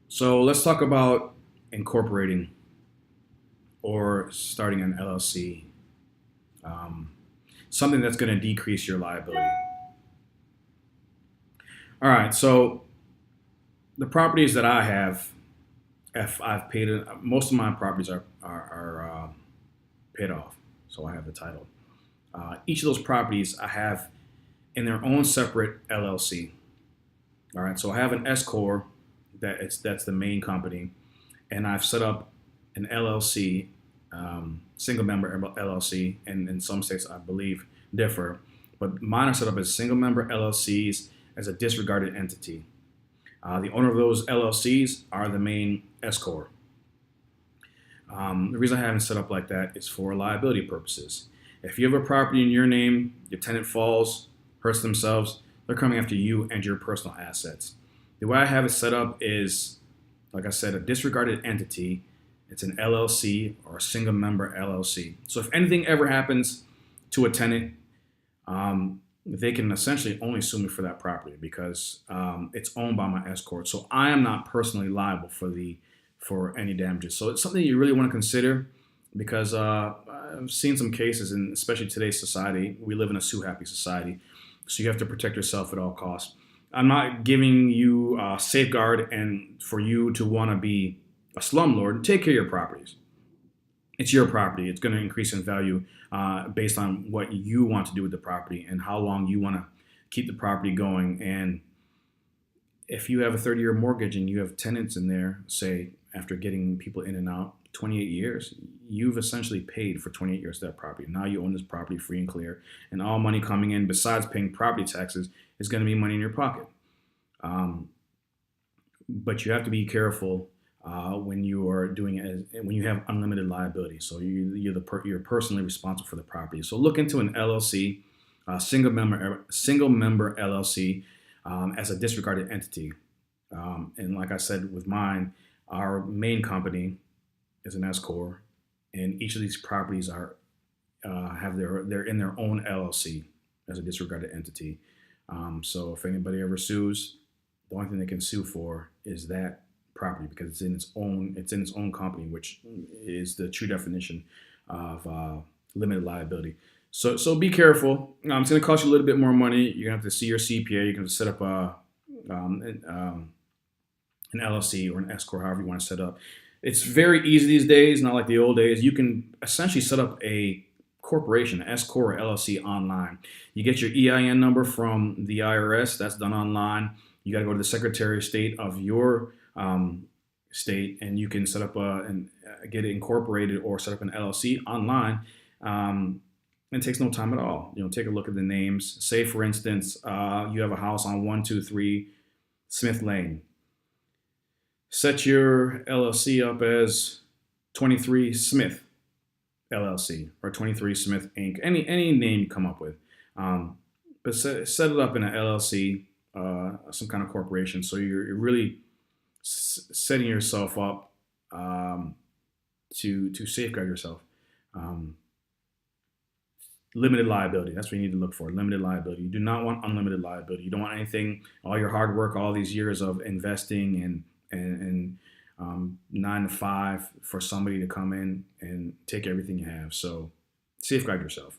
So let's talk about incorporating or starting an LLC, um, something that's going to decrease your liability. All right, so the properties that I have, if I've paid it, most of my properties are paid off, so I have the title. Each of those properties I have in their own separate LLC. All right, so I have an S corp that's the main company, and I've set up an LLC, single member LLC, and in some states I believe differ, but mine are set up as single member LLCs as a disregarded entity. The owner of those LLCs are the main S corp. The reason I haven't set up like that is for liability purposes. If you have a property in your name, your tenant falls, hurts themselves, they're coming after you and your personal assets. The way I have it set up is, like I said, a disregarded entity. It's an LLC or a single member LLC. So if anything ever happens to a tenant, they can essentially only sue me for that property because it's owned by my S corp. So I am not personally liable for any damages. So it's something you really want to consider because I've seen some cases, and especially today's society, we live in a sue happy society. So you have to protect yourself at all costs. I'm not giving you a safeguard and for you to want to be a slumlord. Take care of your properties. It's your property. It's going to increase in value based on what you want to do with the property and how long you want to keep the property going. And if you have a 30-year mortgage and you have tenants in there, say after getting people in and out, 28 years, you've essentially paid for 28 years of that property. Now you own this property free and clear, and all money coming in besides paying property taxes is going to be money in your pocket. Um, but you have to be careful when you are doing it when you have unlimited liability. So you're personally responsible for the property. So look into an LLC, single member LLC, as a disregarded entity. And like I said, with mine, our main company is an S corp, and each of these properties are they're in their own LLC as a disregarded entity. So if anybody ever sues, the only thing they can sue for is that property because it's in its own company, which is the true definition of limited liability. So be careful. It's going to cost you a little bit more money. You're going to have to see your CPA. You're going to set up an LLC or an S corp, however you want to set up. It's very easy these days, not like the old days. You can essentially set up a corporation, S corp or LLC online. You get your EIN number from the IRS. That's done online. You got to go to the Secretary of State of your state, and you can set up and get it incorporated or set up an LLC online. It takes no time at all. Take a look at the names. Say, for instance, you have a house on 123 Smith Lane. Set your LLC up as 23 Smith LLC or 23 Smith Inc. Any name you come up with, but set it up in an LLC, some kind of corporation. So you're really setting yourself up to safeguard yourself. Um, Limited liability. That's what you need to look for. Limited liability. You do not want unlimited liability. You don't want anything, all your hard work, all these years of investing and 9 to 5 for somebody to come in and take everything you have. So safeguard yourself.